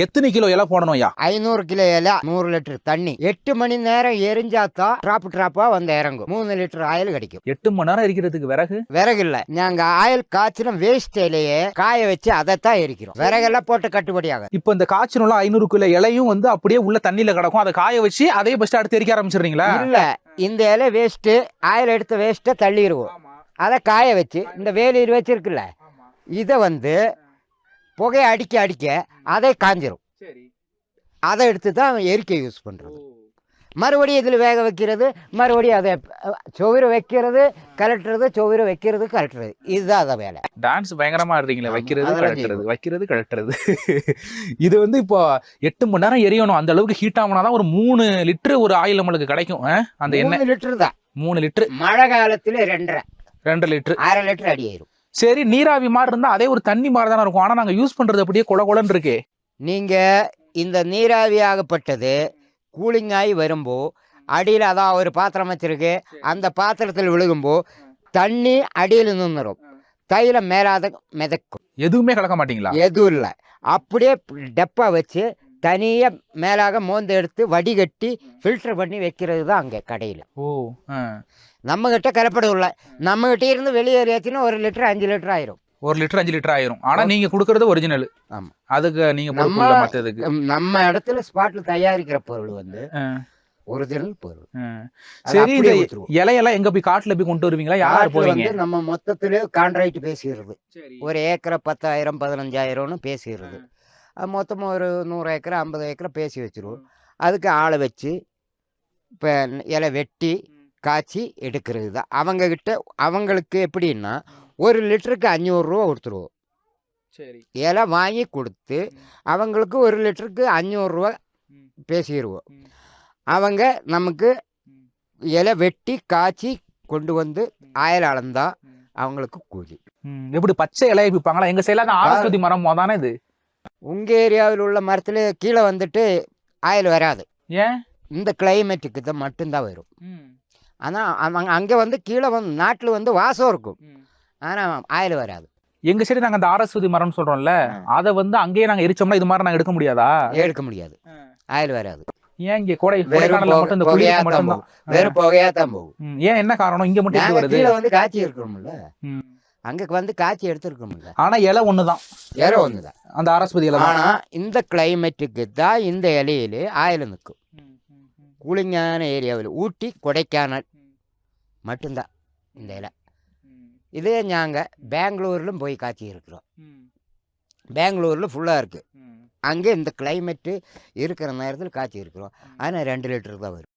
எத்தனை கிலோ இலை போடணும் ஐயா? 500 கிலோ இலை 100 லிட்டர் தண்ணி 8 மணி நேரம் எரிஞ்சாதான் டிராப்பா வந்து இறங்கும். 3 லிட்டர் ஆயில் கிடைக்கும். 8 மணி நேரம் எரிக்கிறதுக்கு விறகு இல்ல, நாங்க ஆயில் காய்ச்சின வேஸ்ட் இலையே காய வச்சு அதைத்தான் எரிக்கிறோம். விறகெல்லாம் போட்டு கட்டுப்படியாக. இப்ப இந்த காய்ச்சனுள்ள 500 கிலோ இலையும் வந்து அப்படியே உள்ள தண்ணியில கிடக்கும். அதை காய வச்சு அதே பஸ்ட் அடுத்து எரிக்க ஆரம்பிச்சிடுறீங்களா? இல்ல, இந்த இலை வேஸ்ட், ஆயில் எடுத்த வேஸ்ட்டை தள்ளிடுவோம். அதை காய வச்சு இந்த வேலீர் வச்சிருக்குல்ல, இதை வந்து புகையை அடிக்க அதை காஞ்சிரும். அதை எடுத்து தான் எரிக்க யூஸ் பண்ணுறது. மறுபடியும் இதில் வேக வைக்கிறது, மறுபடியும் அதை சுவர வைக்கிறது, கலட்டுறது, சுவர வைக்கிறது, கலட்டுறது, இதுதான் அதை வேலை. டான்ஸ் பயங்கரமா ஆடுறீங்களா? வைக்கிறது கலட்டுறது. இது வந்து இப்போ 8 மணி நேரம் எரியணும். அந்த அளவுக்கு ஹீட் ஆகுனாதான் ஒரு 3 லிட்டர் ஒரு ஆயில் நம்மளுக்கு கிடைக்கும். அந்த எண்ணெய் 3 லிட்டர் தான். 3 லிட்டர். மழை காலத்துல 2 லிட்டர், 1/2 லிட்டர் அடி ஆயிரும். சரி, நீராவி மாதிரி இருந்தா அதே ஒரு தண்ணி மாதிரி தானே இருக்கும். ஆனா நாங்க யூஸ் பண்றது அப்படியே கொலன்னு இருக்கே. நீங்க இந்த நீராவி ஆகப்பட்டது கூலிங் ஆகி வரும்போ அடியில் அதான் ஒரு பாத்திரம் வச்சிருக்கு, அந்த பாத்திரத்தில் விழுகும்போ தண்ணி அடியில் நின்றுடும், தைலம் மேலாத மிதக்கும். எதுவுமே கலக்க மாட்டீங்களா? எதுவும் இல்லை, அப்படியே டப்பா வச்சு தனியாக மேலாக மோந்து எடுத்து வடிகட்டி ஃபில்டர் பண்ணி வைக்கிறது தான் அங்கே கடையில். நம்மகிட்ட கலப்படம் இல்லை. நம்மகிட்ட இருந்து வெளியேறியாச்சுன்னா 1 லிட்டர் 5 லிட்டர் ஆயிரும். 1 லிட்டர் 5 லிட்டர் ஆயிரும். ஆனா நீங்க கொடுக்கறது ஒரிஜினல். ஆமா, அதுக்கு நீங்க நம்ம இடத்துல ஸ்பாட்ல தயாரிக்கிற பொருள் வந்து ஒரிஜினல் பொருள். சரி, இந்த இலையெல்லாம் எங்க போய் காட்டுல போய் கொண்டு வருவீங்களா? யார் போவீங்க? நம்ம மொத்தத்திலே கான்ட்ராக்ட் பேசிடுறது. ஒரு ஏக்கரை 10,000 15,000ன்னு பேசிடுறது. மொத்தமாக ஒரு 100 ஏக்கரை 50 ஏக்கரை பேசி வச்சிருவோம். அதுக்கு ஆளை வச்சு இப்போ இலை வெட்டி காய்ச்சி எடுக்கிறது தான் அவங்கக்கிட்ட. அவங்களுக்கு எப்படின்னா 1 லிட்டருக்கு 500 ரூபா கொடுத்துருவோம். சரி, இலை வாங்கி கொடுத்து அவங்களுக்கு 1 லிட்டருக்கு 500 ரூபா பேசிடுவோம். அவங்க நமக்கு இலை வெட்டி காய்ச்சி கொண்டு வந்து ஆயில் அளந்தா அவங்களுக்கு கூலி. எப்படி பச்சை இலையை விற்பாங்களா? எங்க சைடுல தான் ஆரஸ்வதி மரம் தானே இது. உங்க ஏரியாவில் உள்ள மரத்துல கீழே வந்துட்டு ஆயில் வராது. ஏன்? இந்த கிளைமேட்டுக்கு தான் மட்டும்தான் வரும். ஆனால் அவங்க அங்கே வந்து கீழே வந்து நாட்டில் வந்து வாசம் இருக்கும், ஆனால் ஆயில் வராது. எங்க சைடு நாங்க அந்த ஆரஸ்வதி மரம் சொல்றோம்ல, அதை வந்து அங்கேயே நாங்க எரிச்சோம்னா இது மாதிரி நாங்க எடுக்க முடியாதா? எடுக்க முடியாது, ஆயில் வராது. ஏன்? இங்க கொடைக்கானல்ல மட்டும் இந்த புகையா தான் போகும். ஏன்? என்ன காரணம்? இங்க மட்டும் வருது. கீழே வந்து காய்ச்சி இருக்கணும்ல, அங்க வந்து காய்ச்சி எடுத்துருக்கோம்ல. ஆனா இலை ஒண்ணுதான். இலை ஒண்ணுதான், அந்த ஆரஸ்வதி இலை. ஆனா இந்த கிளைமேட்டுக்கு தான் இந்த இலையில ஆயில் நிற்கும். கூலிங்கான ஏரியாவில் ஊட்டி கொடைக்கானல் மட்டும்தான் இந்த இலை. இதே நாங்கள் பெங்களூர்லும் போய் காய்ச்சி இருக்கிறோம். பெங்களூரில் ஃபுல்லாக இருக்குது. அங்கே இந்த கிளைமேட்டு இருக்கிற நேரத்தில் காய்ச்சி இருக்கிறோம். ஆனால் 2 லிட்டர் தான் வரும்.